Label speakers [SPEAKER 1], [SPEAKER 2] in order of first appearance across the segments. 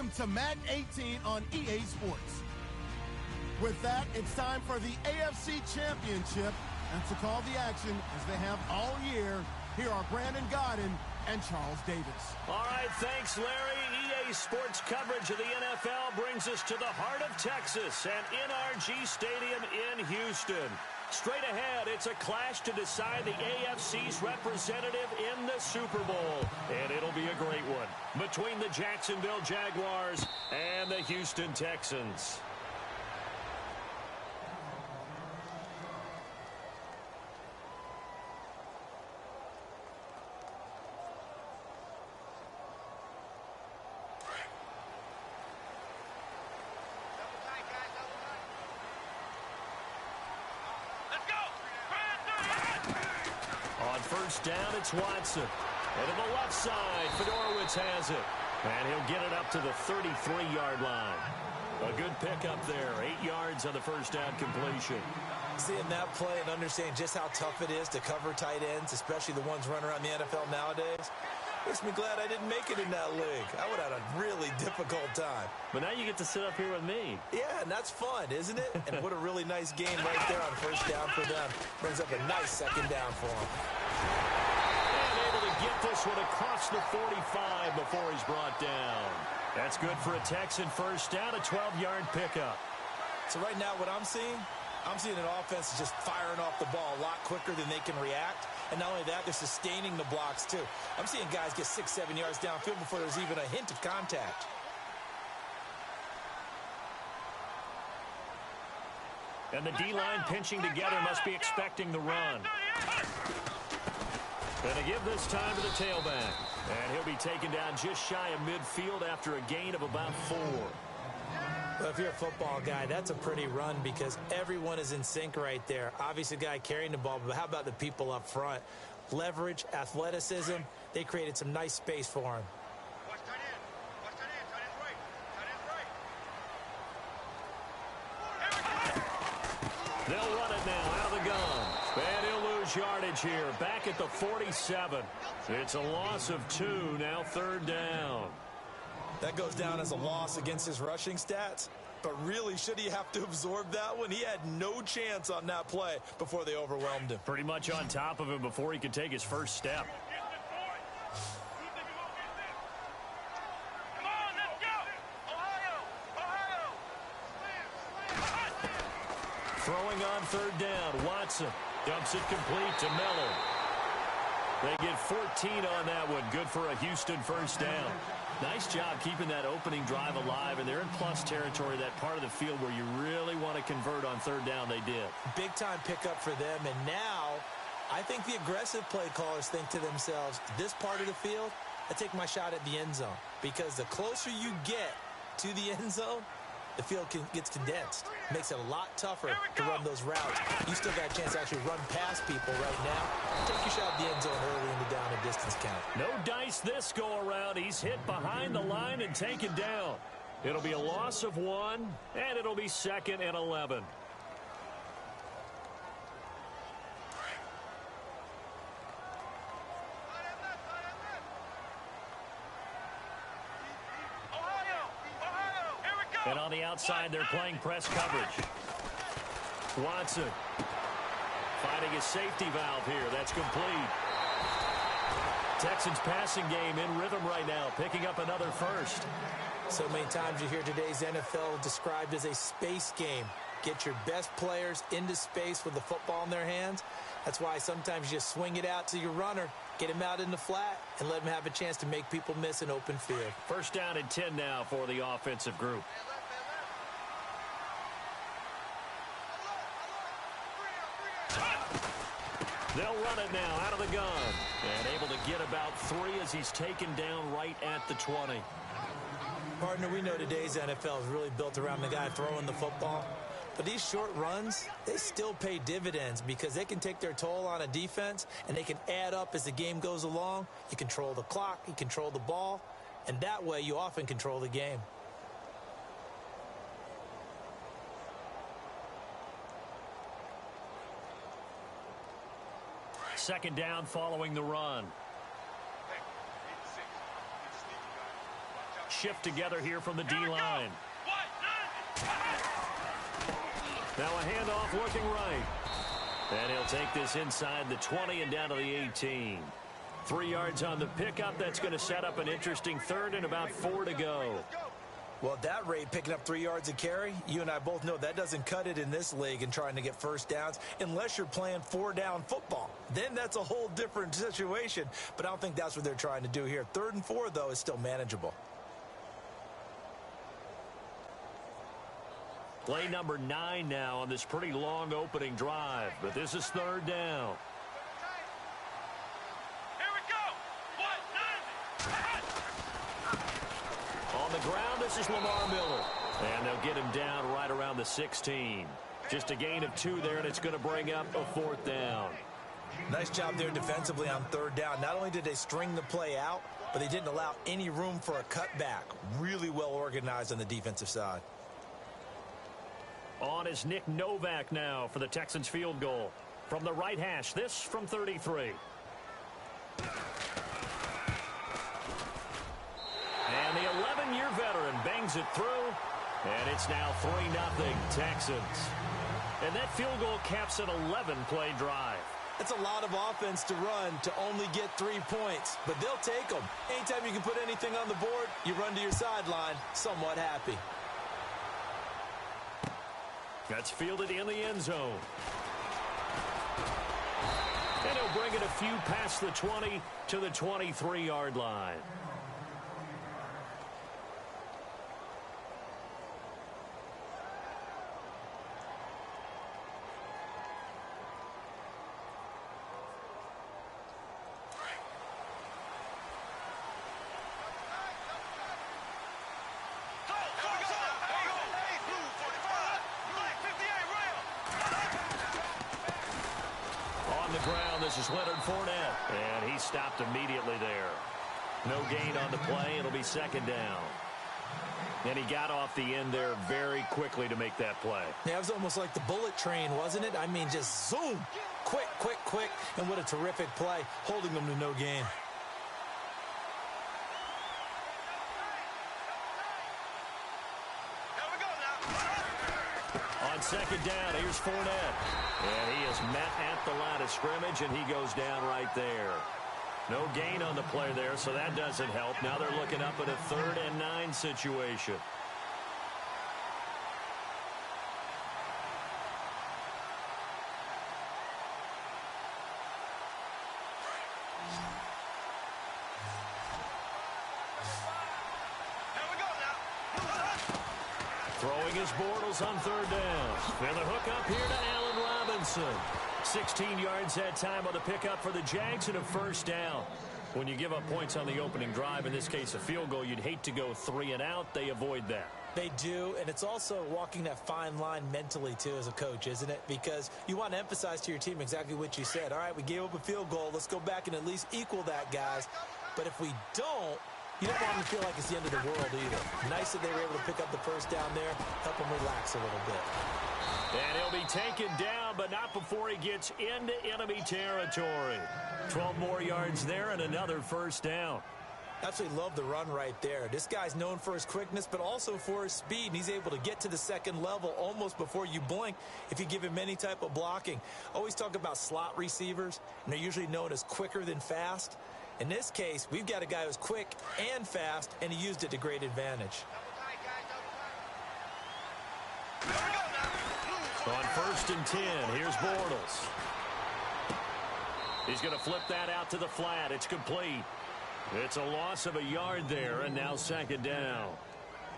[SPEAKER 1] Welcome to Madden 18 on EA Sports. With that, it's time for the AFC Championship. And to call the action, as they have all year, here are Brandon Gaudin and Charles Davis.
[SPEAKER 2] All right, thanks, Larry. EA Sports coverage of the NFL brings us to the heart of Texas and NRG Stadium in Houston. Straight ahead, it's a clash to decide the AFC's representative in the Super Bowl. And it'll be a great one between the Jacksonville Jaguars and the Houston Texans. First down, it's Watson. And to the left side, Fedorowicz has it. And he'll get it up to the 33-yard line. A good pickup there. 8 yards on the first down completion.
[SPEAKER 3] Seeing that play and understanding just how tough it is to cover tight ends, especially the ones running around the NFL nowadays, makes me glad I didn't make it in that league. I would have had a really difficult time.
[SPEAKER 2] But now you get to sit up here with me.
[SPEAKER 3] Yeah, and that's fun, isn't it? And what a really nice game right there on first down for them. Brings up a nice second down for them.
[SPEAKER 2] And able to get this one across the 45 before he's brought down. That's good for a Texan first down, a 12-yard pickup.
[SPEAKER 3] So right now what I'm seeing an offense is just firing off the ball a lot quicker than they can react. And not only that, they're sustaining the blocks too. I'm seeing guys get 6-7 yards downfield before there's even a hint of contact.
[SPEAKER 2] And the D-line pinching together must be expecting the run. Going to give this time to the tailback. And he'll be taken down just shy of midfield after a gain of about 4.
[SPEAKER 3] Well, if you're a football guy, that's a pretty run because everyone is in sync right there. Obviously, the guy carrying the ball, but how about the people up front? Leverage, athleticism, they created some nice space for him.
[SPEAKER 2] They'll run it now out of the gun. And he'll lose yardage here. Back at the 47. It's a loss of 2, now third down.
[SPEAKER 3] That goes down as a loss against his rushing stats. But really, should he have to absorb that one? He had no chance on that play before they overwhelmed him.
[SPEAKER 2] Pretty much on top of him before he could take his first step. Throwing on third down, Watson dumps it complete to Miller. They get 14 on that one. Good for a Houston first down. Nice job keeping that opening drive alive, and they're in plus territory, that part of the field where you really want to convert on third down. They did.
[SPEAKER 3] Big-time pickup for them, and now I think the aggressive play callers think to themselves, this part of the field, I take my shot at the end zone, because the closer you get to the end zone, the field gets condensed. Makes it a lot tougher to run those routes. You still got a chance to actually run past people right now. Take your shot at the end zone early in the down and distance count.
[SPEAKER 2] No dice this go-around. He's hit behind the line and taken down. It'll be a loss of 1, and it'll be 2nd and 11. And on the outside, they're playing press coverage. Watson finding a safety valve here. That's complete. Texans passing game in rhythm right now, picking up another first.
[SPEAKER 3] So many times you hear today's NFL described as a space game. Get your best players into space with the football in their hands. That's why sometimes you just swing it out to your runner, get him out in the flat, and let him have a chance to make people miss an open field.
[SPEAKER 2] First down and 10 now for the offensive group. They'll run it now out of the gun. And able to get about 3 as he's taken down right at the 20.
[SPEAKER 3] Partner, we know today's NFL is really built around the guy throwing the football. But these short runs, they still pay dividends because they can take their toll on a defense and they can add up as the game goes along. You control the clock, you control the ball, and that way you often control the game.
[SPEAKER 2] Second down following the run. shift together here from the D-line. Now a handoff looking right. And he'll take this inside the 20 and down to the 18. 3 yards on the pickup. That's going to set up an interesting third and about 4 to go.
[SPEAKER 3] Well, at that rate, picking up 3 yards a carry, you and I both know that doesn't cut it in this league and trying to get first downs unless you're playing 4-down football. Then that's a whole different situation, but I don't think that's what they're trying to do here. 3rd and 4, though, is still manageable.
[SPEAKER 2] Play number 9 now on this pretty long opening drive, but this is 3rd down. On the ground, this is Lamar Miller. And they'll get him down right around the 16. Just a gain of 2 there, and it's going to bring up a 4th down.
[SPEAKER 3] Nice job there defensively on 3rd down. Not only did they string the play out, but they didn't allow any room for a cutback. Really well organized on the defensive side.
[SPEAKER 2] On is Nick Novak now for the Texans field goal. From the right hash, this from 33. And the 11-year veteran bangs it through, and it's now 3-0 Texans. And that field goal caps an 11-play drive.
[SPEAKER 3] That's a lot of offense to run to only get 3 points, but they'll take them. Anytime you can put anything on the board, you run to your sideline somewhat happy.
[SPEAKER 2] That's fielded in the end zone. And he'll bring it a few past the 20 to the 23-yard line. This is Leonard Fournette, and he stopped immediately there. No gain on the play. It'll be 2nd down. And he got off the end there very quickly to make that play.
[SPEAKER 3] Yeah, it was almost like the bullet train, wasn't it? I mean, just zoom. Quick, quick, quick. And what a terrific play, holding them to no gain.
[SPEAKER 2] On 2nd down, here's Fournette. And he is met at the line of scrimmage, and he goes down right there. No gain on the play there, so that doesn't help. Now they're looking up at a 3rd and 9 situation. Throwing his Bortles on 3rd down. And the hook up here to Allen Robinson. 16 yards that time on the pickup for the Jags and a 1st down. When you give up points on the opening drive, in this case a field goal, you'd hate to go 3 and out. They avoid that.
[SPEAKER 3] They do, and it's also walking that fine line mentally, too, as a coach, isn't it? Because you want to emphasize to your team exactly what you said. All right, we gave up a field goal. Let's go back and at least equal that, guys. But if we don't, you don't want them to feel like it's the end of the world either. Nice that they were able to pick up the 1st down there, help them relax a little bit.
[SPEAKER 2] And he'll be taken down, but not before he gets into enemy territory. 12 more yards there and another 1st down.
[SPEAKER 3] Absolutely love the run right there. This guy's known for his quickness, but also for his speed, and he's able to get to the 2nd level almost before you blink if you give him any type of blocking. Always talk about slot receivers, and they're usually known as quicker than fast. In this case, we've got a guy who's quick and fast, and he used it to great advantage.
[SPEAKER 2] On 1st and 10, here's Bortles. He's going to flip that out to the flat. It's complete. It's a loss of a yard there, and now 2nd down.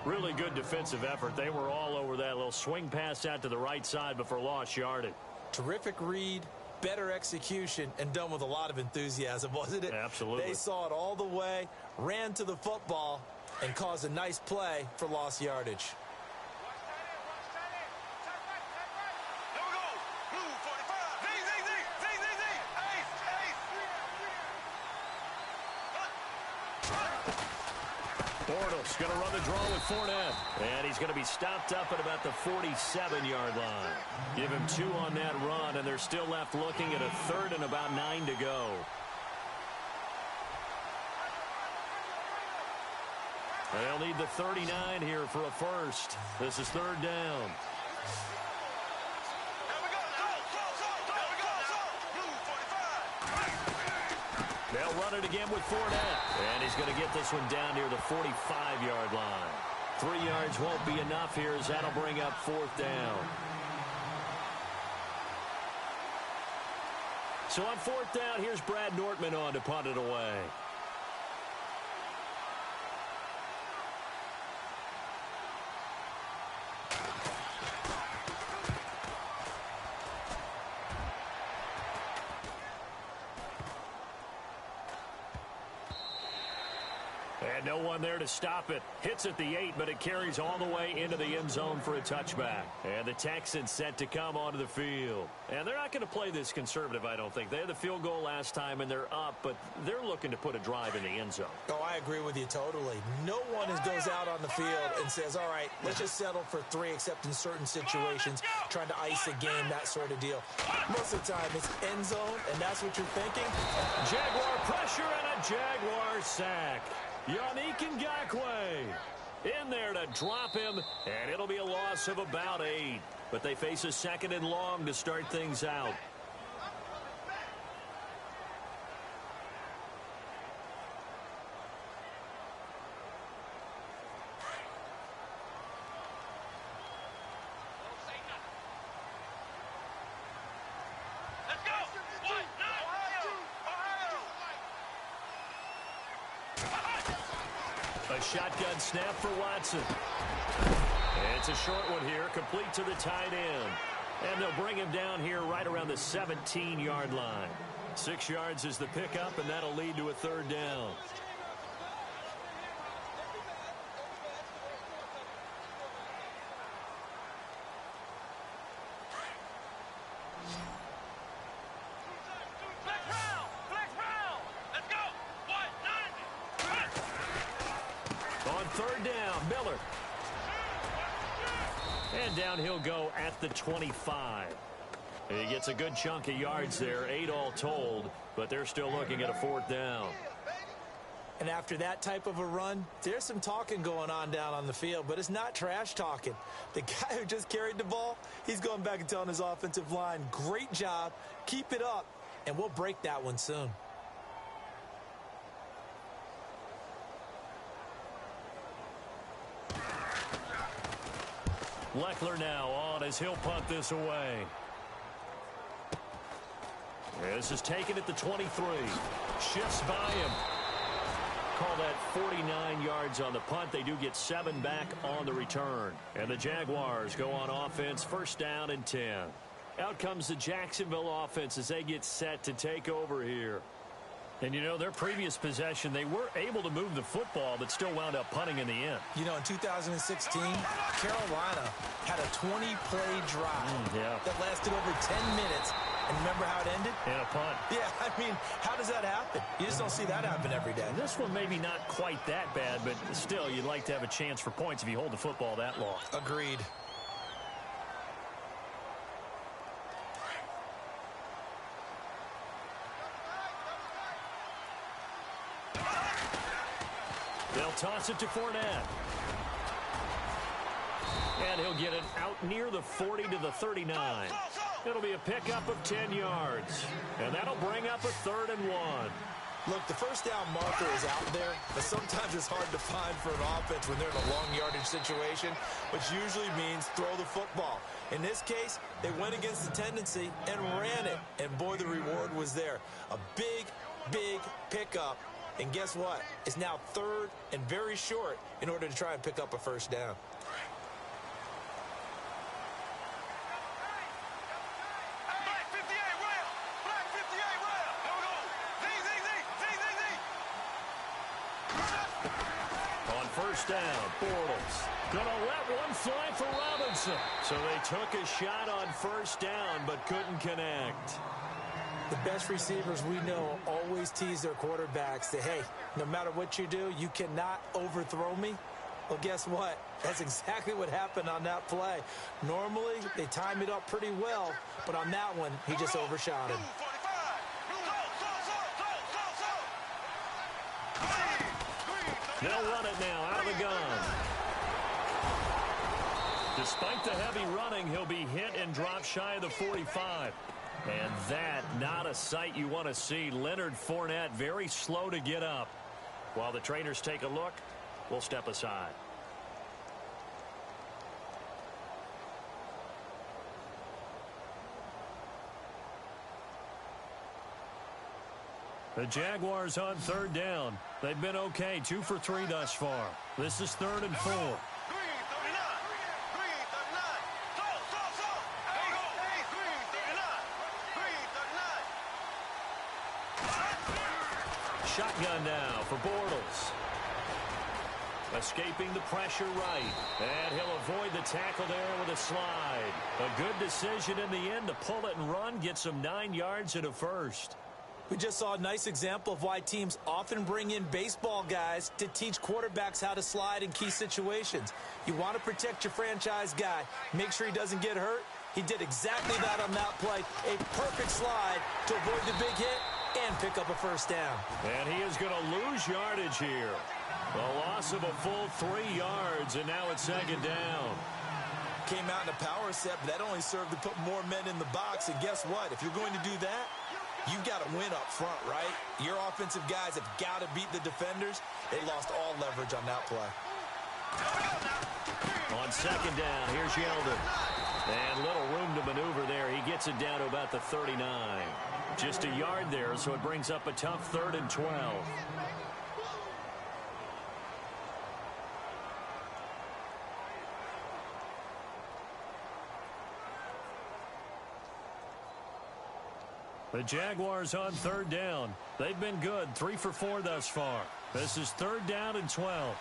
[SPEAKER 2] Really good defensive effort. They were all over that little swing pass out to the right side before lost yardage.
[SPEAKER 3] Terrific read, better execution, and done with a lot of enthusiasm, wasn't it?
[SPEAKER 2] Absolutely.
[SPEAKER 3] They saw it all the way, ran to the football, and caused a nice play for lost yardage.
[SPEAKER 2] Bortles going to run the draw with Fournette. And he's going to be stopped up at about the 47-yard line. Give him 2 on that run, and they're still left looking at a 3rd and about 9 to go. They'll need the 39 here for a first. This is third down. They'll run it again with Fournette. And he's going to get this one down near the 45-yard line. 3 yards won't be enough here as that'll bring up fourth down. So on fourth down, here's Brad Nortman on to punt it away. And no one there to stop it. Hits at the 8, but it carries all the way into the end zone for a touchback. And the Texans set to come onto the field. And they're not going to play this conservative, I don't think. They had the field goal last time, and they're up, but they're looking to put a drive in the end zone.
[SPEAKER 3] Oh, I agree with you totally. No one goes out on the field and says, all right, let's just settle for 3, except in certain situations, trying to ice a game, that sort of deal. Most of the time, it's end zone, and that's what you're thinking.
[SPEAKER 2] Jaguar pressure and a Jaguar sack. Yannick Ngakoue in there to drop him, and it'll be a loss of about 8. But they face a 2nd and long to start things out. A shotgun snap for Watson. It's a short one here, complete to the tight end. And they'll bring him down here right around the 17-yard line. 6 yards is the pickup, and that'll lead to a third down. Third down, Miller. And down he'll go at the 25. He gets a good chunk of yards there, 8 all told, but they're still looking at a fourth down.
[SPEAKER 3] And after that type of a run, there's some talking going on down on the field, but it's not trash talking. The guy who just carried the ball, he's going back and telling his offensive line, great job, keep it up, and we'll break that one soon.
[SPEAKER 2] Leckler now on as he'll punt this away. This is taken at the 23. Shifts by him. Call that 49 yards on the punt. They do get 7 back on the return. And the Jaguars go on offense, first down and 10. Out comes the Jacksonville offense as they get set to take over here. And, you know, their previous possession, they were able to move the football, but still wound up punting in the end.
[SPEAKER 3] You know, in 2016, Carolina had a 20-play drive that lasted over 10 minutes. And remember how it ended?
[SPEAKER 2] In a punt.
[SPEAKER 3] Yeah, I mean, how does that happen? You just don't see that happen every day.
[SPEAKER 2] And this one maybe not quite that bad, but still, you'd like to have a chance for points if you hold the football that long.
[SPEAKER 3] Agreed.
[SPEAKER 2] They'll toss it to Fournette. And he'll get it out near the 40 to the 39. It'll be a pickup of 10 yards. And that'll bring up a 3rd and 1.
[SPEAKER 3] Look, the first down marker is out there, but sometimes it's hard to find for an offense when they're in a long yardage situation, which usually means throw the football. In this case, they went against the tendency and ran it. And boy, the reward was there. A big, big pickup. And guess what? It's now 3rd and very short in order to try and pick up a first down.
[SPEAKER 2] On first down, Bortles gonna let one fly for Robinson. So they took a shot on first down but couldn't connect.
[SPEAKER 3] The best receivers we know always tease their quarterbacks that, hey, no matter what you do, you cannot overthrow me. Well, guess what? That's exactly what happened on that play. Normally, they time it up pretty well, but on that one, he just overshot him.
[SPEAKER 2] They'll run it now out of the gun. Despite the heavy running, he'll be hit and drop shy of the 45. And that, not a sight you want to see. Leonard Fournette very slow to get up. While the trainers take a look, we'll step aside. The Jaguars on third down. They've been okay, 2 for 3 thus far. This is 3rd and 4. Shotgun now for Bortles. Escaping the pressure right. And he'll avoid the tackle there with a slide. A good decision in the end to pull it and run. Gets him 9 yards and a first.
[SPEAKER 3] We just saw a nice example of why teams often bring in baseball guys to teach quarterbacks how to slide in key situations. You want to protect your franchise guy. Make sure he doesn't get hurt. He did exactly that on that play. A perfect slide to avoid the big hit and pick up a first down.
[SPEAKER 2] And he is going to lose yardage here. A loss of a full 3 yards, and now it's 2nd down.
[SPEAKER 3] Came out in a power set, but that only served to put more men in the box. And guess what? If you're going to do that, you've got to win up front, right? Your offensive guys have got to beat the defenders. They lost all leverage on that play.
[SPEAKER 2] On 2nd down, here's Yeldon. And little room to maneuver there. He gets it down to about the 39. Just a yard there, so it brings up a tough 3rd and 12. The Jaguars on 3rd down. They've been good, 3 for 4 thus far. This is 3rd down and 12.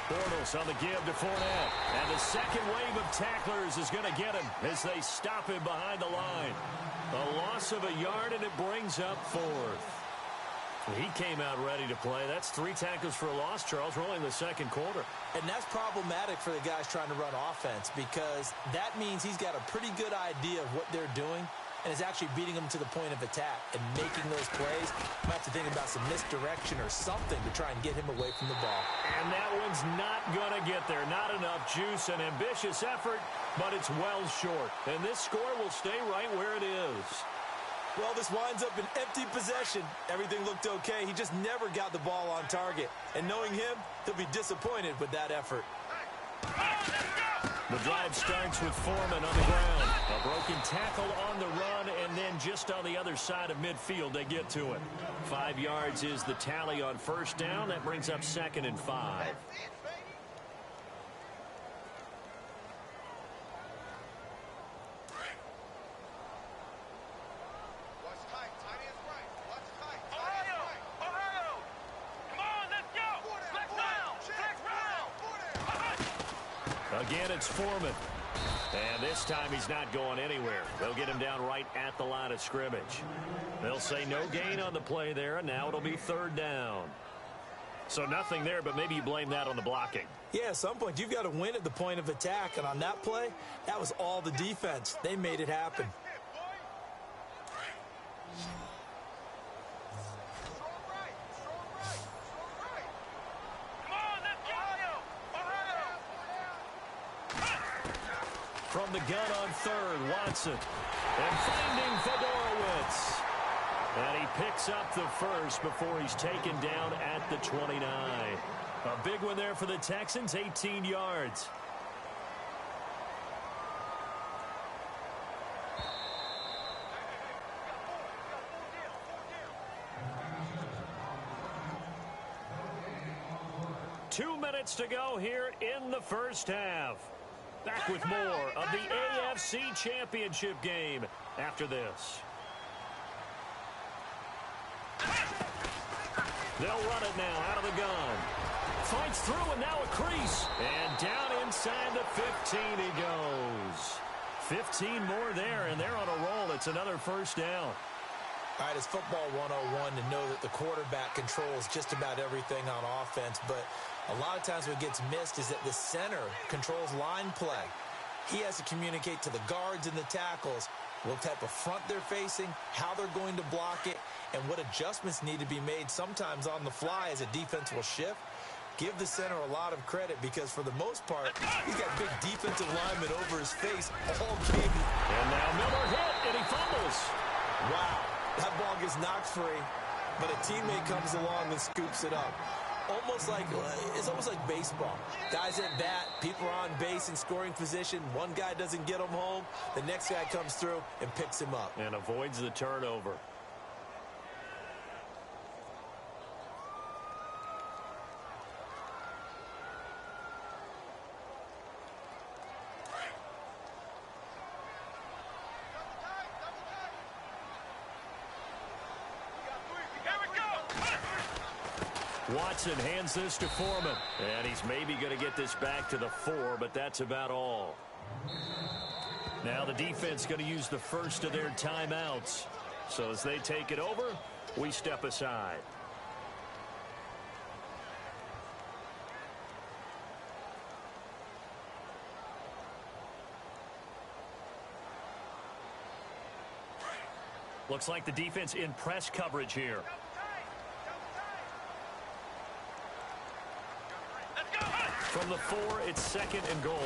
[SPEAKER 2] Bortles on the give to Fournette. And the second wave of tacklers is going to get him as they stop him behind the line. A loss of a yard, and it brings up 4th. He came out ready to play. That's 3 tackles for a loss, Charles, rolling the second quarter.
[SPEAKER 3] And that's problematic for the guys trying to run offense because that means he's got a pretty good idea of what they're doing and is actually beating them to the point of attack and making those plays. Might have to think about some misdirection or something to try and get him away from the ball.
[SPEAKER 2] And that one's not going to get there. Not enough juice. An ambitious effort, but it's well short. And this score will stay right where it is.
[SPEAKER 3] Well, this winds up an empty possession. Everything looked okay. He just never got the ball on target. And knowing him, he'll be disappointed with that effort.
[SPEAKER 2] The drive starts with Foreman on the ground. A broken tackle on the run, and then just on the other side of midfield, they get to it. 5 yards is the tally on 1st down. That brings up 2nd and 5. Again, it's Foreman. And this time he's not going anywhere. They'll get him down right at the line of scrimmage. They'll say no gain on the play there, and now it'll be 3rd down. So nothing there, but maybe you blame that on the blocking.
[SPEAKER 3] Yeah, at some point you've got to win at the point of attack, and on that play, that was all the defense. They made it happen.
[SPEAKER 2] From the gun on 3rd, Watson. And finding Fedorowicz. And he picks up the first before he's taken down at the 29. A big one there for the Texans, 18 yards. Two minutes to go here in the first half. Back with more of the AFC Championship game after this. They'll run it now out of the gun. Fights through and now a crease. And down inside the 15 he goes. 15 more there, and they're on a roll. It's another first down.
[SPEAKER 3] All right, it's football 101 to know that the quarterback controls just about everything on offense, but a lot of times what gets missed is that the center controls line play. He has to communicate to the guards and the tackles what type of front they're facing, how they're going to block it, and what adjustments need to be made sometimes on the fly as a defense will shift. give the center a lot of credit because for the most part, he's got big defensive linemen over his face all game.
[SPEAKER 2] And now Miller hit, and he fumbles.
[SPEAKER 3] Wow, that ball gets knocked free, but a teammate comes along and scoops it up. It's almost like baseball. Guys at bat, people are on base in scoring position. One guy doesn't get him home. The next guy comes through and picks him up.
[SPEAKER 2] And avoids the turnover. Watson hands this to Foreman. And he's maybe going to get this back to the 4, but that's about all. Now the defense going to use the first of their timeouts. So as they take it over, we step aside. Looks like the defense in press coverage here. From the 4, it's 2nd and goal.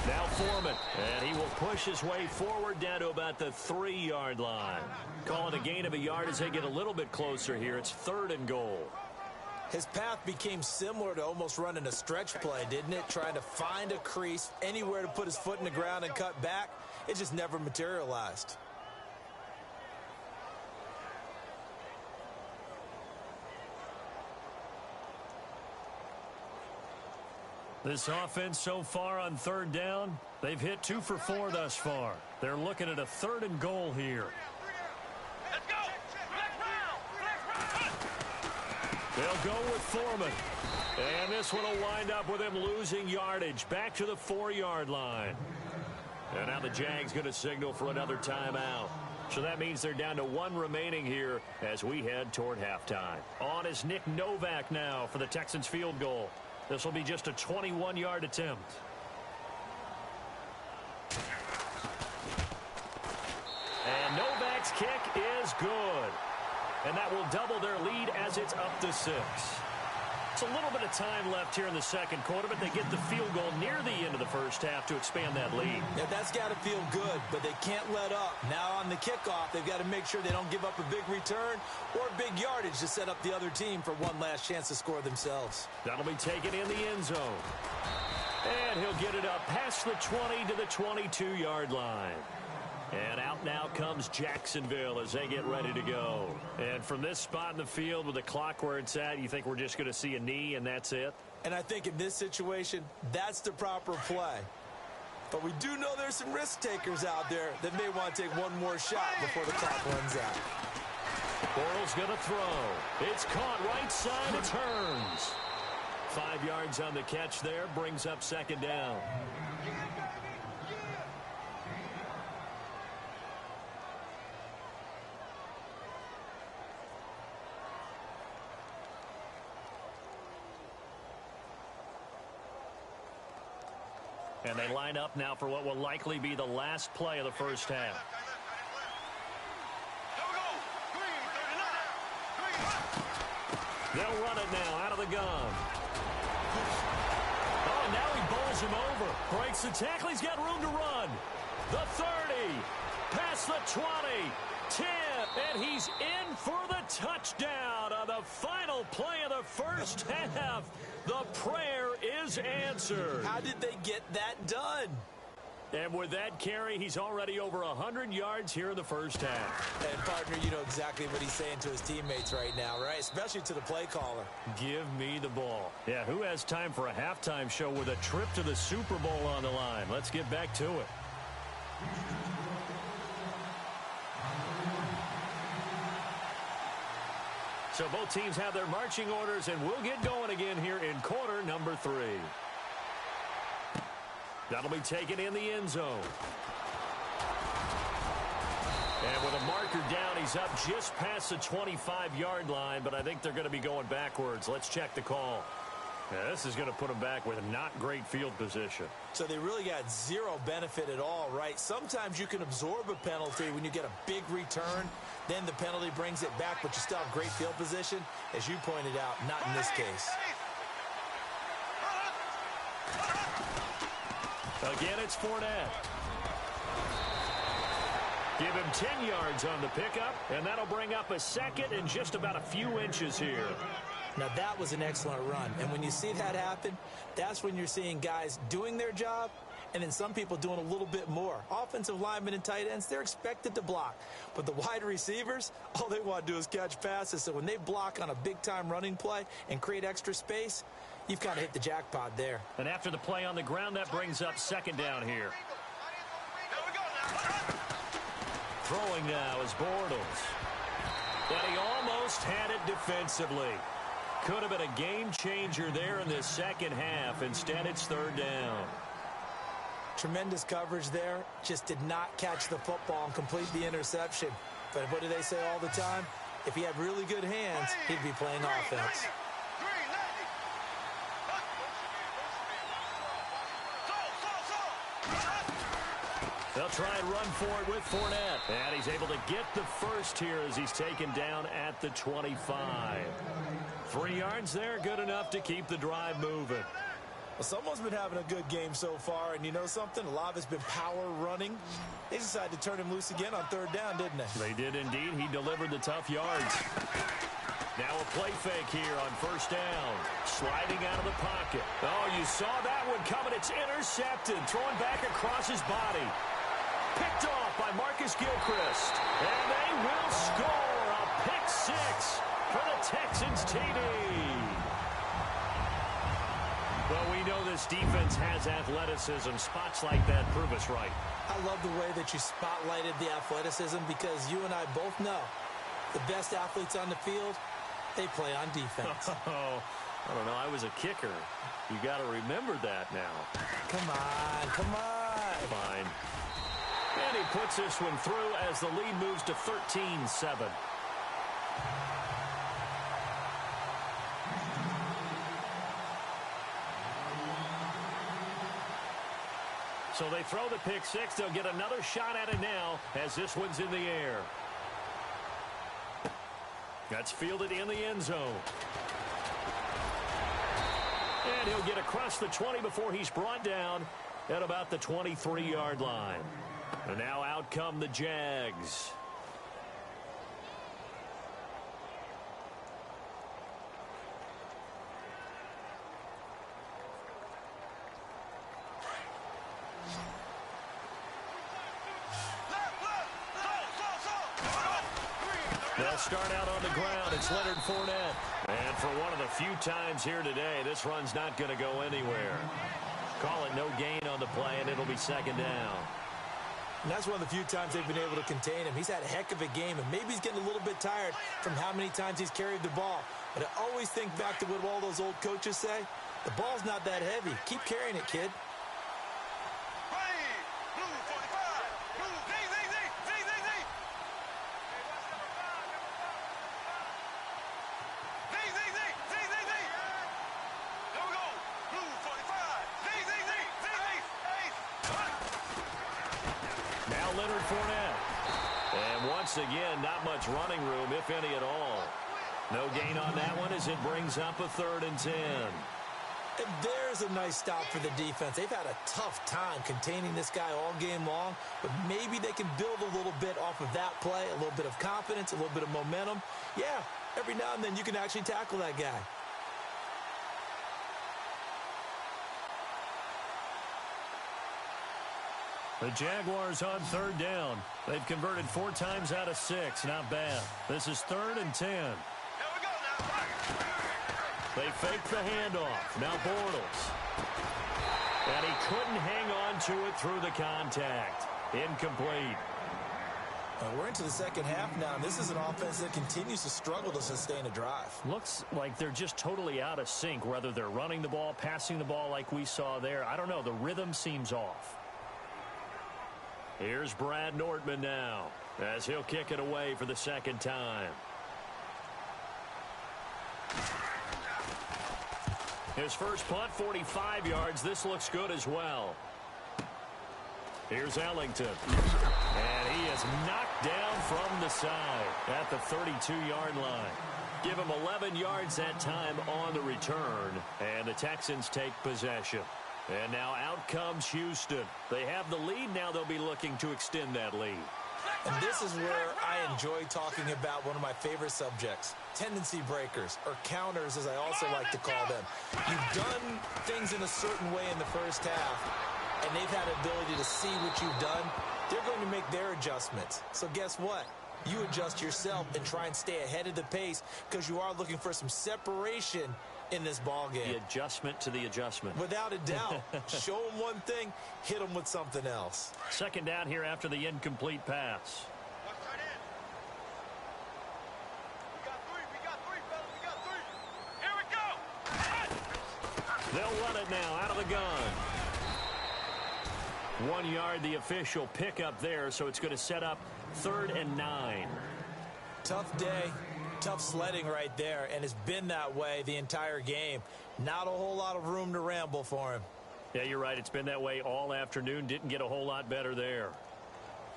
[SPEAKER 2] Now Foreman, and he will push his way forward down to about the 3-yard line. Calling a gain of a yard as they get a little bit closer here. It's 3rd and goal.
[SPEAKER 3] His path became similar to almost running a stretch play, didn't it? Trying to find a crease, anywhere to put his foot in the ground and cut back. It just never materialized.
[SPEAKER 2] This offense so far on 3rd down, they've hit 2 for 4 thus far. They're looking at a 3rd and goal here. They'll go with Foreman. And this one will wind up with him losing yardage back to the 4-yard line. And now the Jags going to signal for another timeout. So that means they're down to 1 remaining here as we head toward halftime. On is Nick Novak now for the Texans field goal. This will be just a 21-yard attempt. And Novak's kick is good. And that will double their lead as it's up to 6. It's a little bit of time left here in the second quarter, but they get the field goal near the end of the first half to expand that lead.
[SPEAKER 3] Yeah, that's got to feel good, but they can't let up. Now on the kickoff, they've got to make sure they don't give up a big return or big yardage to set up the other team for one last chance to score themselves.
[SPEAKER 2] That'll be taken in the end zone. And he'll get it up past the 20 to the 22-yard line. And out now comes Jacksonville as they get ready to go. And from this spot in the field with the clock where it's at, you think we're just going to see a knee and that's it?
[SPEAKER 3] And I think in this situation, that's the proper play. But we do know there's some risk takers out there that may want to take one more shot before the clock runs out.
[SPEAKER 2] Bortles going to throw. It's caught right side. It turns. 5 yards on the catch there. Brings up 2nd down. And they line up now for what will likely be the last play of the first half. They'll run it now out of the gun. Oh, now he bowls him over. Breaks the tackle. He's got room to run. The 30. Past the 20. 10. And he's in for the touchdown on the final play of the first half. The prayer is answered.
[SPEAKER 3] How did they get that done?
[SPEAKER 2] And with that carry, he's already over 100 yards here in the first half.
[SPEAKER 3] And, partner, you know exactly what he's saying to his teammates right now, right? Especially to the play caller.
[SPEAKER 2] Give me the ball. Yeah, who has time for a halftime show with a trip to the Super Bowl on the line? Let's get back to it. So both teams have their marching orders, and we'll get going again here in quarter number 3. That'll be taken in the end zone. And with a marker down, he's up just past the 25-yard line, but I think they're going to be going backwards. Let's check the call. Yeah, this is going to put them back with not great field position.
[SPEAKER 3] So they really got zero benefit at all, right? Sometimes you can absorb a penalty when you get a big return. Then the penalty brings it back, but you still have great field position. As you pointed out, not in this case.
[SPEAKER 2] Again, it's Fournette. Give him 10 yards on the pickup, and that'll bring up a second and just about a few inches here.
[SPEAKER 3] Now, that was an excellent run. And when you see that happen, that's when you're seeing guys doing their job and then some people doing a little bit more. Offensive linemen and tight ends, they're expected to block. But the wide receivers, all they want to do is catch passes. So when they block on a big-time running play and create extra space, you've kind of hit the jackpot there.
[SPEAKER 2] And after the play on the ground, that brings up second down here. Throwing now is Bortles. And he almost had it defensively. Could have been a game changer there in the second half. Instead, it's third down.
[SPEAKER 3] Tremendous coverage there. Just did not catch the football and complete the interception. But what do they say all the time? If he had really good hands, he'd be playing offense.
[SPEAKER 2] They'll try and run for it with Fournette. And he's able to get the first here as he's taken down at the 25. 3 yards there, good enough to keep the drive moving.
[SPEAKER 3] Well, someone's been having a good game so far, and you know something? A lot of it's been power running. They decided to turn him loose again on third down, didn't they?
[SPEAKER 2] They did indeed. He delivered the tough yards. Now a play fake here on first down. Sliding out of the pocket. Oh, you saw that one coming. It's intercepted. Throwing back across his body. Picked off by Marcus Gilchrist. And they will score a pick six for the Texans TD. Well, we know this defense has athleticism. Spots like that prove us right.
[SPEAKER 3] I love the way that you spotlighted the athleticism because you and I both know the best athletes on the field, they play on defense.
[SPEAKER 2] Oh, I don't know. I was a kicker. You got to remember that now.
[SPEAKER 3] Come on, come on.
[SPEAKER 2] Fine. And he puts this one through as the lead moves to 13-7. So they throw the pick six. They'll get another shot at it now as this one's in the air. That's fielded in the end zone. And he'll get across the 20 before he's brought down at about the 23-yard line. And now out come the Jags. They'll start out on the ground. It's Leonard Fournette. And for one of the few times here today, this run's not going to go anywhere. Call it no gain on the play, and it'll be second down.
[SPEAKER 3] And that's one of the few times they've been able to contain him. He's had a heck of a game, and maybe he's getting a little bit tired from how many times he's carried the ball. But I always think back to what all those old coaches say. The ball's not that heavy. Keep carrying it, kid.
[SPEAKER 2] Leonard Fournette. And once again, not much running room, if any at all. No gain on that one as it brings up a 3rd and 10.
[SPEAKER 3] And there's a nice stop for the defense. They've had a tough time containing this guy all game long, but maybe they can build a little bit off of that play, a little bit of confidence, a little bit of momentum. Yeah, every now and then you can actually tackle that guy.
[SPEAKER 2] The Jaguars on 3rd down. They've converted 4 times out of 6. Not bad. This is 3rd and 10. They fake the handoff. Now Bortles. And he couldn't hang on to it through the contact. Incomplete.
[SPEAKER 3] We're into the second half now, and this is an offense that continues to struggle to sustain a drive.
[SPEAKER 2] Looks like they're just totally out of sync, whether they're running the ball, passing the ball like we saw there. I don't know. The rhythm seems off. Here's Brad Nordman now as he'll kick it away for the 2nd time. His first punt, 45 yards. This looks good as well. Here's Ellington. And he is knocked down from the side at the 32-yard line. Give him 11 yards that time on the return. And the Texans take possession. And now out comes Houston. They have the lead. Now they'll be looking to extend that lead.
[SPEAKER 3] And this is where I enjoy talking about one of my favorite subjects, tendency breakers, or counters as I also like to call them. You've done things in a certain way in the first half, and they've had the ability to see what you've done. They're going to make their adjustments. So guess what? You adjust yourself and try and stay ahead of the pace because you are looking for some separation in this ball game.
[SPEAKER 2] The adjustment to the adjustment.
[SPEAKER 3] Without a doubt. Show them one thing, hit them with something else.
[SPEAKER 2] Second down here after the incomplete pass.
[SPEAKER 4] Here we go.
[SPEAKER 2] They'll run it now out of the gun. 1 yard, the official pickup there, so it's going to set up 3rd and 9.
[SPEAKER 3] Tough day, tough sledding right there, and it's been that way the entire game. Not a whole lot of room to ramble for him.
[SPEAKER 2] Yeah, you're right. It's been that way all afternoon. Didn't get a whole lot better there.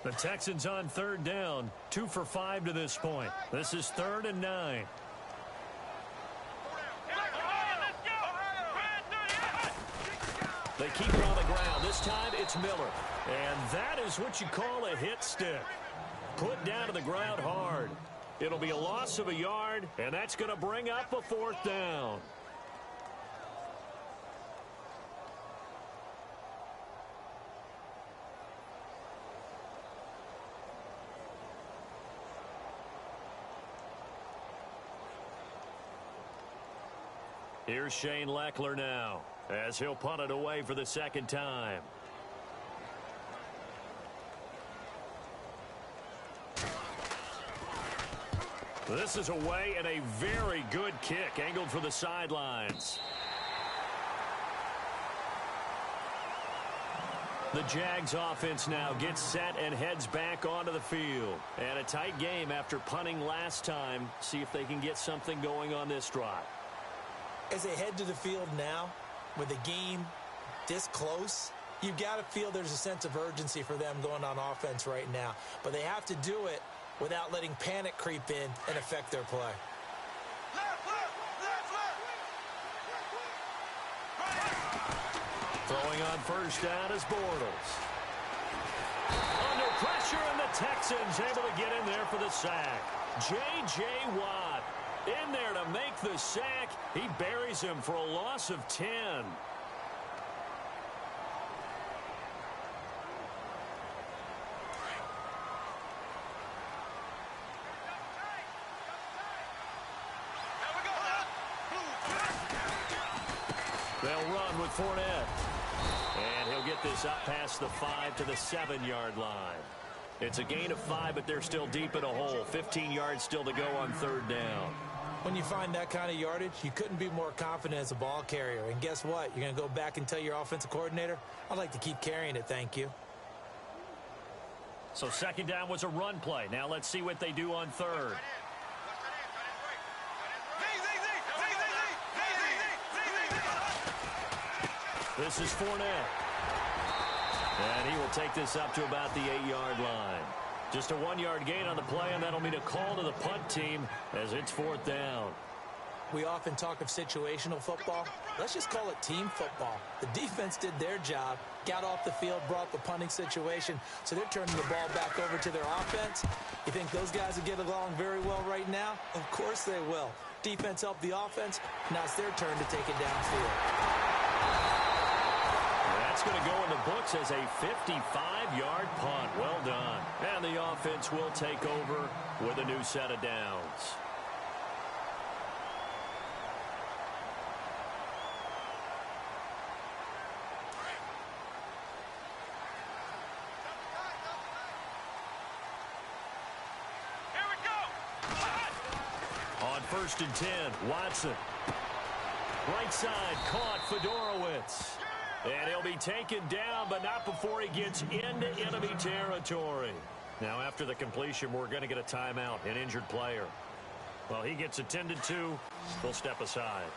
[SPEAKER 2] The Texans on 3rd down, 2 for 5 to this point. This is 3rd and 9. They keep it on the ground. This time it's Miller. And that is what you call a hit stick. Put down to the ground hard. It'll be a loss of a yard, and that's going to bring up a 4th down. Here's Shane Lechler now, as he'll punt it away for the 2nd time. This is away, and a very good kick angled for the sidelines. The Jags offense now gets set and heads back onto the field. And a tight game after punting last time. See if they can get something going on this drive.
[SPEAKER 3] As they head to the field now, with the game this close, you've got to feel there's a sense of urgency for them going on offense right now. But they have to do it without letting panic creep in and affect their play.
[SPEAKER 2] Throwing on 1st down is Bortles. Under pressure, and the Texans able to get in there for the sack. J.J. Watt in there to make the sack. He buries him for a loss of 10. They'll run with Fournette. And he'll get this up past the 5 to the 7-yard line. It's a gain of 5, but they're still deep in a hole. 15 yards still to go on 3rd down.
[SPEAKER 3] When you find that kind of yardage, you couldn't be more confident as a ball carrier. And guess what? You're going to go back and tell your offensive coordinator, I'd like to keep carrying it, thank you.
[SPEAKER 2] So 2nd down was a run play. Now let's see what they do on 3rd. This is Fournette. And he will take this up to about the 8-yard line. Just a 1-yard gain on the play, and that'll mean a call to the punt team as it's 4th down.
[SPEAKER 3] We often talk of situational football. Let's just call it team football. The defense did their job, got off the field, brought the punting situation, so they're turning the ball back over to their offense. You think those guys will get along very well right now? Of course they will. Defense helped the offense. Now it's their turn to take it downfield.
[SPEAKER 2] That's going to go in the books as a 55-yard punt. Well done. And the offense will take over with a new set of downs.
[SPEAKER 4] Here we go.
[SPEAKER 2] On 1st and 10, Watson. Right side, caught Fedorowicz. And he'll be taken down, but not before he gets into enemy territory. Now, after the completion, we're going to get a timeout, an injured player. Well, he gets attended to. They'll step aside.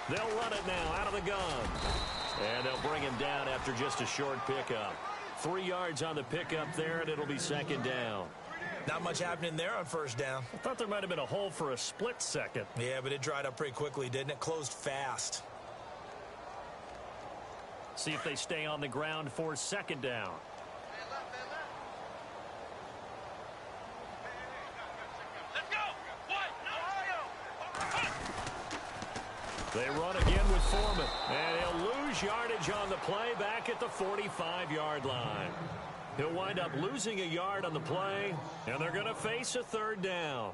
[SPEAKER 2] They'll run it now out of the gun. And they'll bring him down after just a short pickup. 3 yards on the pickup there, and it'll be 2nd down.
[SPEAKER 3] Not much happening there on first down.
[SPEAKER 2] I thought there might have been a hole for a split second.
[SPEAKER 3] Yeah, but it dried up pretty quickly, didn't it? Closed fast.
[SPEAKER 2] See if they stay on the ground for second down.
[SPEAKER 4] Let's go.
[SPEAKER 2] They run again with Foreman. And he'll lose yardage on the play back at the 45-yard line. He'll wind up losing a yard on the play, and they're going to face a third down.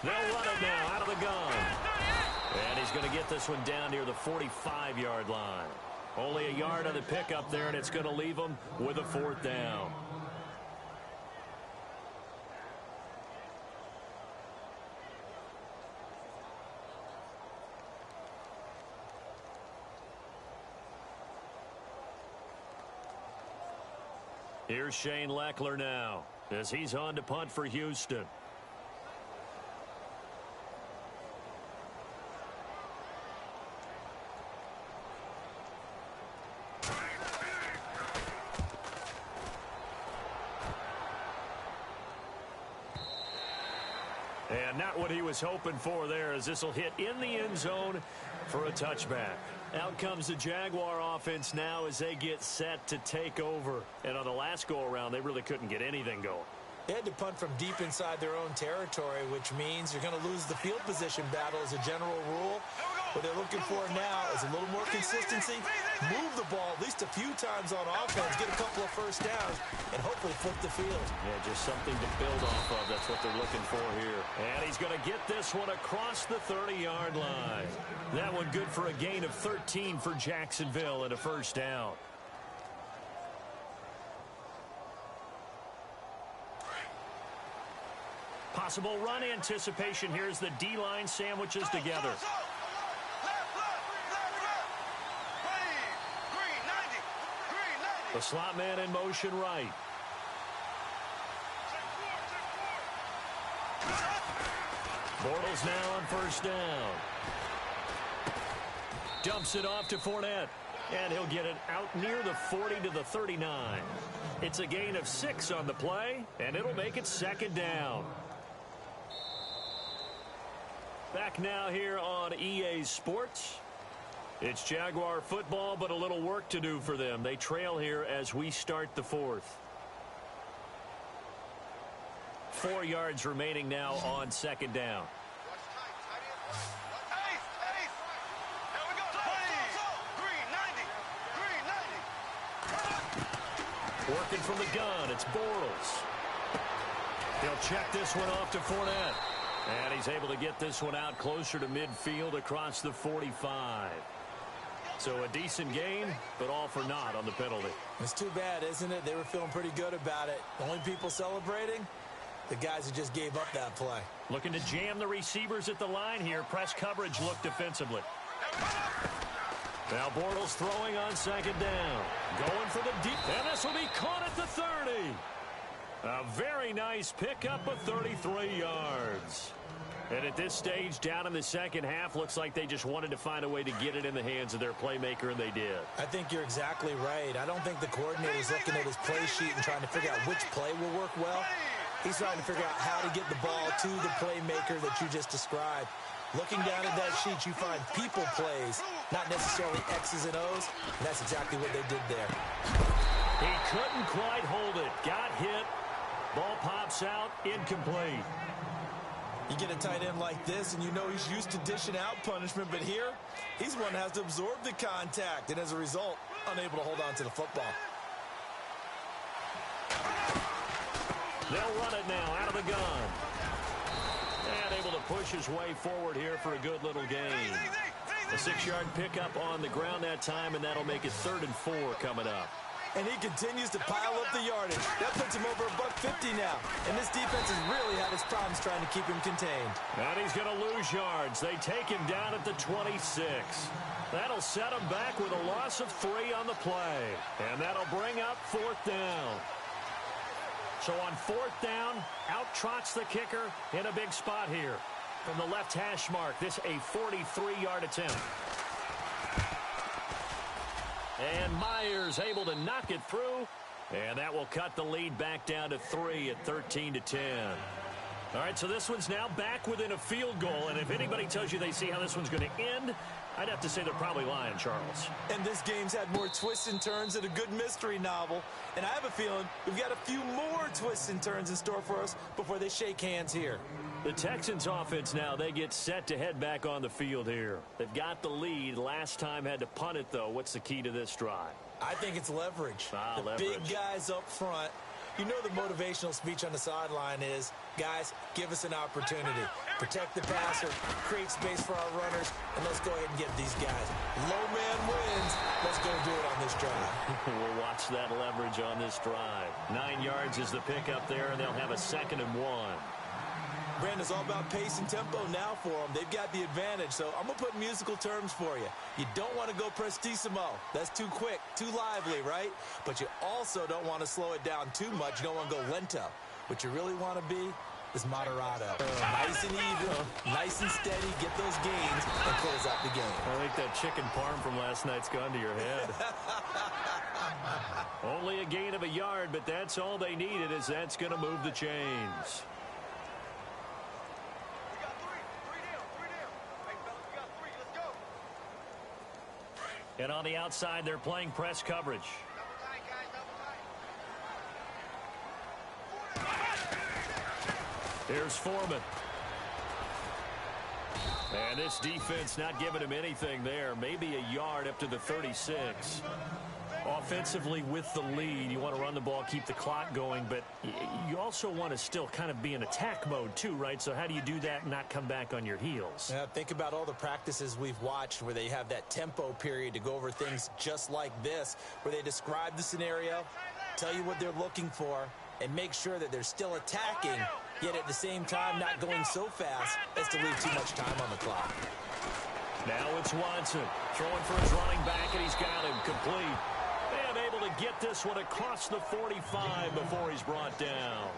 [SPEAKER 2] They'll run it now out of the gun. And he's going to get this one down near the 45-yard line. Only a yard on the pickup there, and it's going to leave them with a fourth down. Here's Shane Lechler now as he's on to punt for Houston. And not what he was hoping for there, as this will hit in the end zone for a touchback. Out comes the Jaguar offense now as they get set to take over. And on the last go-around, they really couldn't get anything going.
[SPEAKER 3] They had to punt from deep inside their own territory, which means you're going to lose the field position battle as a general rule. What they're looking for now is a little more consistency, move the ball at least a few times on offense, get a couple of first downs, and hopefully flip the field.
[SPEAKER 2] Yeah, just something to build off of. That's what they're looking for here. And he's going to get this one across the 30-yard line. That one good for a gain of 13 for Jacksonville and a first down. Possible run anticipation here as the D-line sandwiches together. The slot man in motion right. Bortles now on first down. Dumps it off to Fournette. And he'll get it out near the 40 to the 39. It's a gain of 6 on the play, and it'll make it second down. Back now here on EA Sports. It's Jaguar football, but a little work to do for them. They trail here as we start the fourth. 4 yards remaining now on second down. Working from the gun, it's Bortles. He'll check this one off to Fournette. And he's able to get this one out closer to midfield across the 45. So a decent game, but all for naught on the penalty.
[SPEAKER 3] It's too bad, isn't it? They were feeling pretty good about it. The only people celebrating, the guys who just gave up that play.
[SPEAKER 2] Looking to jam the receivers at the line here. Press coverage look defensively. Now Bortles throwing on second down. Going for the deep. And this will be caught at the 30. A very nice pickup of 33 yards. And at this stage, down in the second half, looks like they just wanted to find a way to get it in the hands of their playmaker, and they did.
[SPEAKER 3] I think you're exactly right. I don't think the coordinator's looking at his play sheet and trying to figure out which play will work well. He's trying to figure out how to get the ball to the playmaker that you just described. Looking down at that sheet, you find people plays, not necessarily X's and O's, and that's exactly what they did there.
[SPEAKER 2] He couldn't quite hold it. Got hit. Ball pops out, incomplete.
[SPEAKER 3] You get a tight end like this, and you know he's used to dishing out punishment, but here, he's one that has to absorb the contact, and as a result, unable to hold on to the football.
[SPEAKER 2] They'll run it now out of the gun. And able to push his way forward here for a good little gain. A 6-yard pickup on the ground that time, and that'll make it 3rd and 4 coming up.
[SPEAKER 3] And he continues to pile up the yardage. That puts him over $150 now. And this defense has really had its problems trying to keep him contained.
[SPEAKER 2] And he's going to lose yards. They take him down at the 26. That'll set him back with a loss of 3 on the play. And that'll bring up 4th down. So on 4th down, out trots the kicker in a big spot here. From the left hash mark, this a 43-yard attempt. And Myers able to knock it through. And that will cut the lead back down to 3 at 13-10. All right, so this one's now back within a field goal. And if anybody tells you they see how this one's going to end, I'd have to say they're probably lying, Charles.
[SPEAKER 3] And this game's had more twists and turns than a good mystery novel. And I have a feeling we've got a few more twists and turns in store for us before they shake hands here.
[SPEAKER 2] The Texans offense now, they get set to head back on the field here. They've got the lead. Last time had to punt it, though. What's the key to this drive?
[SPEAKER 3] I think it's leverage.
[SPEAKER 2] Leverage.
[SPEAKER 3] Big guys up front. You know the motivational speech on the sideline is, guys, give us an opportunity. Protect the passer, create space for our runners, and let's go ahead and get these guys. Low man wins. Let's go do it on this drive.
[SPEAKER 2] We'll watch that leverage on this drive. 9 yards is the pickup there, and they'll have a 2nd and 1.
[SPEAKER 3] Brandon, it's all about pace and tempo now for them. They've got the advantage, so I'm going to put musical terms for you. You don't want to go prestissimo. That's too quick, too lively, right? But you also don't want to slow it down too much. You don't want to go lento. What you really want to be is moderato. Nice and even, nice and steady, get those gains, and close out the game.
[SPEAKER 2] I think that chicken parm from last night's gone to your head. Only a gain of a yard, but that's all they needed, as that's going to move the chains. And on the outside, they're playing press coverage. Here's Foreman. And this defense not giving him anything there. Maybe a yard up to the 36. Offensively with the lead, you want to run the ball, keep the clock going, but you also want to still kind of be in attack mode too, right? So how do you do that and not come back on your heels?
[SPEAKER 3] Yeah, think about all the practices we've watched where they have that tempo period to go over things just like this, where they describe the scenario, tell you what they're looking for, and make sure that they're still attacking, yet at the same time not going so fast as to leave too much time on the clock.
[SPEAKER 2] Now it's Watson throwing for his running back, and he's got him complete. And able to get this one across the 45 before he's brought down.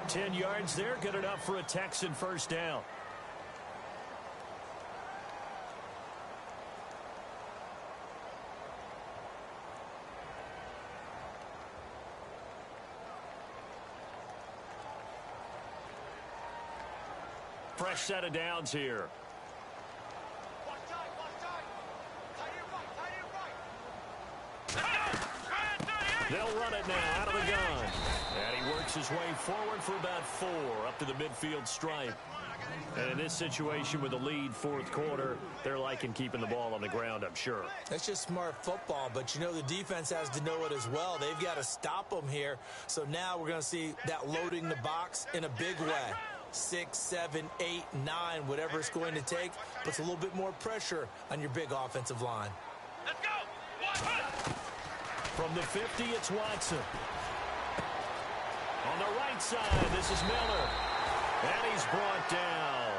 [SPEAKER 2] 10 yards there, good enough for a Texan 1st down. Fresh set of downs here. They'll run it now out of the gun. And he works his way forward for about 4 up to the midfield stripe. And in this situation with the lead 4th quarter, they're liking keeping the ball on the ground, I'm sure.
[SPEAKER 3] That's just smart football, but you know the defense has to know it as well. They've got to stop them here. So now we're going to see that loading the box in a big way. 6, 7, 8, 9, whatever it's going to take, puts a little bit more pressure on your big offensive line.
[SPEAKER 4] Let's go!
[SPEAKER 2] From the 50, it's Watson. On the right side, this is Miller. And he's brought down.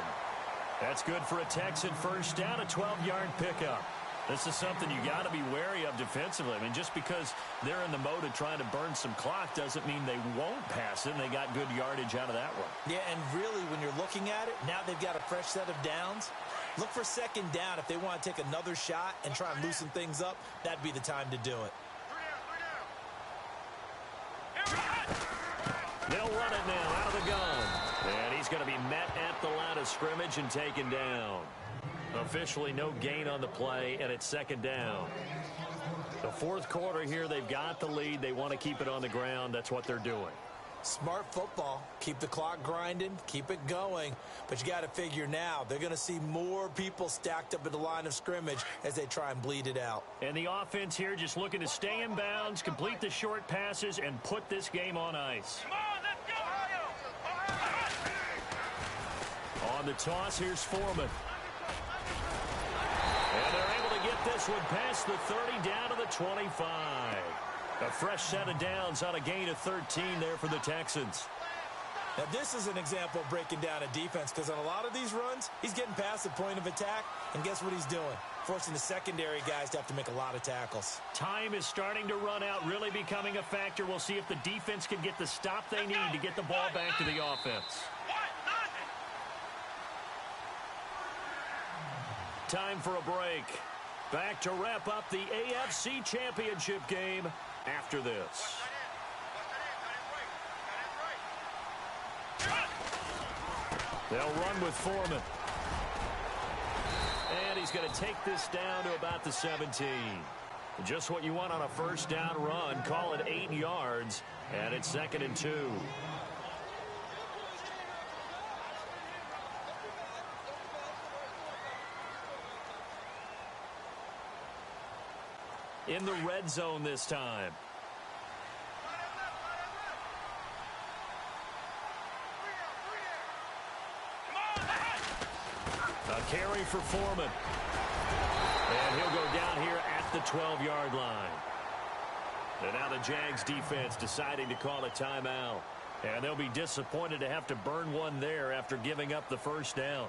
[SPEAKER 2] That's good for a Texan 1st down, a 12-yard pickup. This is something you got to be wary of defensively. I mean, just because they're in the mode of trying to burn some clock doesn't mean they won't pass it, and they got good yardage out of that one.
[SPEAKER 3] Yeah, and really, when you're looking at it, now they've got a fresh set of downs. Look for 2nd down. If they want to take another shot and try and loosen things up, that'd be the time to do it.
[SPEAKER 2] They'll run it now out of the gun. And he's going to be met at the line of scrimmage and taken down. Officially no gain on the play, and it's 2nd down. The 4th quarter here, they've got the lead. They want to keep it on the ground. That's what they're doing.
[SPEAKER 3] Smart football. Keep the clock grinding. Keep it going. But you got to figure now, they're going to see more people stacked up at the line of scrimmage as they try and bleed it out.
[SPEAKER 2] And the offense here just looking to stay in bounds, complete the short passes, and put this game on ice.
[SPEAKER 4] Come on, let's go!
[SPEAKER 2] On the toss, here's Foreman. And they're able to get this one past the 30 down to the 25. A fresh set of downs on a gain of 13 there for the Texans.
[SPEAKER 3] Now, this is an example of breaking down a defense because on a lot of these runs, he's getting past the point of attack, and guess what he's doing? Forcing the secondary guys to have to make a lot of tackles.
[SPEAKER 2] Time is starting to run out, really becoming a factor. We'll see if the defense can get the stop they need to get the ball back to the offense. Time for a break. Back to wrap up the AFC Championship game after this. They'll run with Foreman. And he's going to take this down to about the 17. Just what you want on a first down run. Call it 8 yards. And it's 2nd and 2. In the red zone this time. A carry for Foreman. And he'll go down here at the 12-yard line. And now the Jags defense deciding to call a timeout. And they'll be disappointed to have to burn one there after giving up the first down.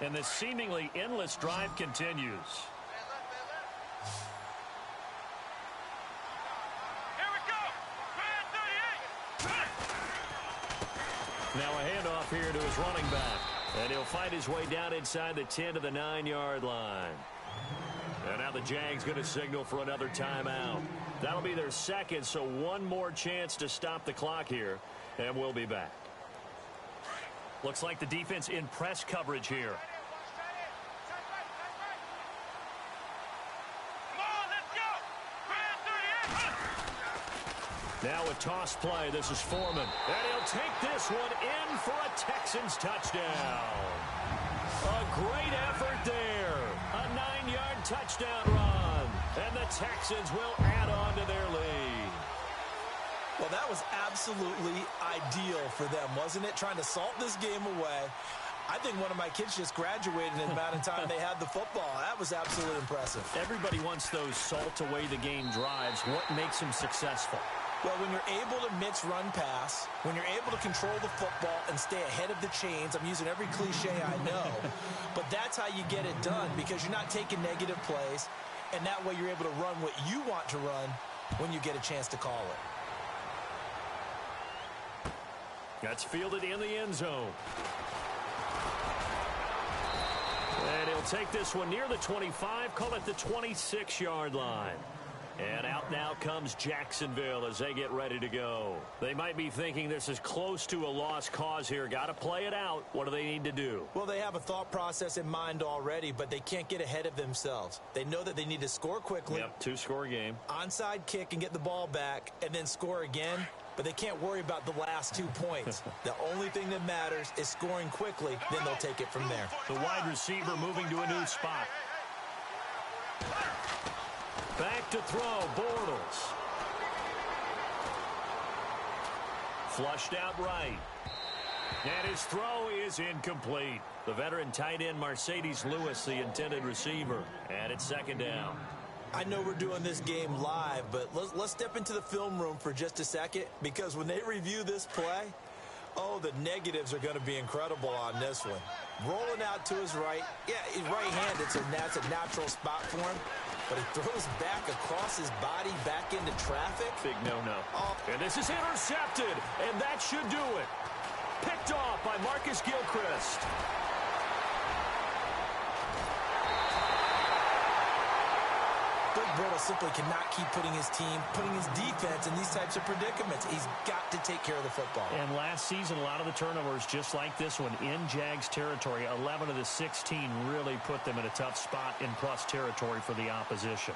[SPEAKER 2] And the seemingly endless drive continues.
[SPEAKER 4] Here we go.
[SPEAKER 2] Now a handoff here to his running back. And he'll fight his way down inside the 10 to the 9-yard line. And now the Jags going to signal for another timeout. That'll be their second, so one more chance to stop the clock here. And we'll be back. Looks like the defense in press coverage here. Now a toss play. This is Foreman. And he'll take this one in for a Texans touchdown. A great effort there. A 9-yard touchdown run. And the Texans will add on to their lead.
[SPEAKER 3] Well, that was absolutely ideal for them, wasn't it? Trying to salt this game away. I think one of my kids just graduated in the amount of time they had the football. That was absolutely impressive.
[SPEAKER 2] Everybody wants those salt away the game drives. What makes them successful?
[SPEAKER 3] Well, when you're able to mix run pass, when you're able to control the football and stay ahead of the chains, I'm using every cliche I know, but that's how you get it done because you're not taking negative plays, and that way you're able to run what you want to run when you get a chance to call it.
[SPEAKER 2] That's fielded in the end zone. And he'll take this one near the 25, call it the 26-yard line. And out now comes Jacksonville as they get ready to go. They might be thinking this is close to a lost cause here. Got to play it out. What do they need to do?
[SPEAKER 3] Well, they have a thought process in mind already, but they can't get ahead of themselves. They know that they need to score quickly.
[SPEAKER 2] Yep, 2-score game.
[SPEAKER 3] Onside kick and get the ball back and then score again. But they can't worry about the last 2 points. The only thing that matters is scoring quickly. Then they'll take it from there.
[SPEAKER 2] The wide receiver moving to a new spot. Back to throw, Bortles. Flushed out right. And his throw is incomplete. The veteran tight end Mercedes Lewis, the intended receiver. And it's 2nd down.
[SPEAKER 3] I know we're doing this game live, but let's step into the film room for just a second, because when they review this play, oh, the negatives are going to be incredible on this one. Rolling out to his right. Yeah, he's right-handed, so that's a natural spot for him. But he throws back across his body back into traffic.
[SPEAKER 2] Big no-no. Oh. And this is intercepted, and that should do it. Picked off by Marcus Gilchrist.
[SPEAKER 3] Bortles simply cannot keep putting his team, putting his defense in these types of predicaments. He's got to take care of the football.
[SPEAKER 2] And last season, a lot of the turnovers, just like this one, in Jags territory, 11 of the 16 really put them in a tough spot in plus territory for the opposition.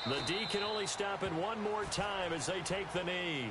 [SPEAKER 2] The D can only stop it one more time as they take the knee.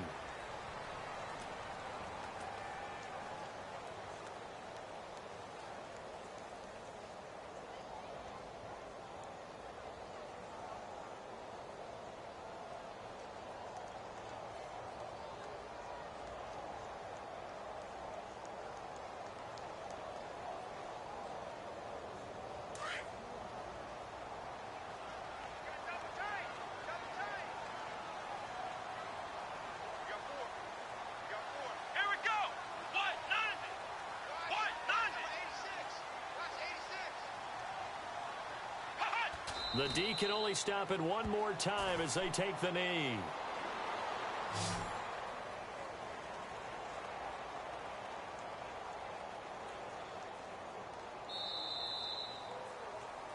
[SPEAKER 2] The D can only stop it one more time as they take the knee.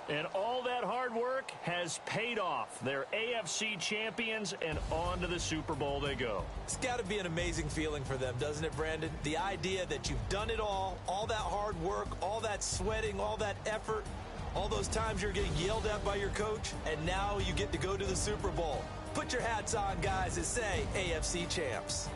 [SPEAKER 2] And all that hard work has paid off. They're AFC champions, and on to the Super Bowl they go.
[SPEAKER 3] It's got to be an amazing feeling for them, doesn't it, Brandon? The idea that you've done it all that hard work, all that sweating, all that effort, all those times you're getting yelled at by your coach, and now you get to go to the Super Bowl. Put your hats on, guys, and say AFC champs.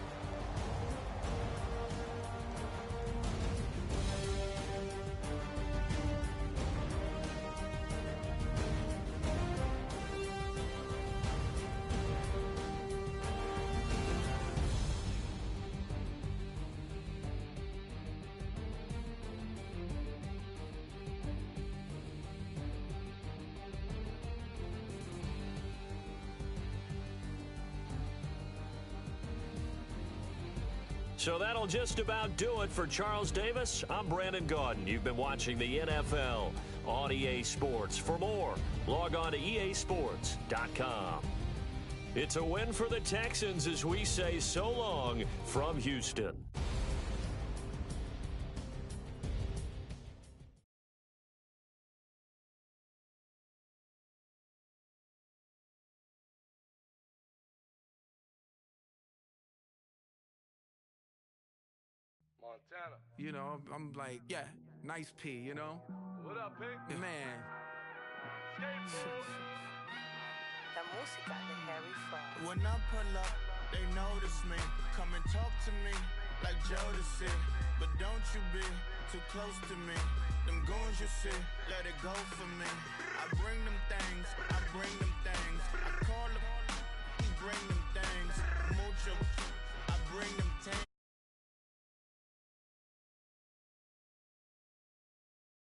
[SPEAKER 2] So that'll just about do it for Charles Davis. I'm Brandon Gaudin. You've been watching the NFL on EA Sports. For more, log on to easports.com. It's a win for the Texans as we say so long from Houston.
[SPEAKER 5] Montana.
[SPEAKER 6] You know, I'm like, yeah, nice P, you know?
[SPEAKER 5] What up, Pink?
[SPEAKER 6] Man.
[SPEAKER 7] La música de Harry Fraud.
[SPEAKER 8] When I pull up, they notice me. Come and talk to me like Jodeci. But don't you be too close to me. Them goons you see, let it go for me. I bring them things, I call the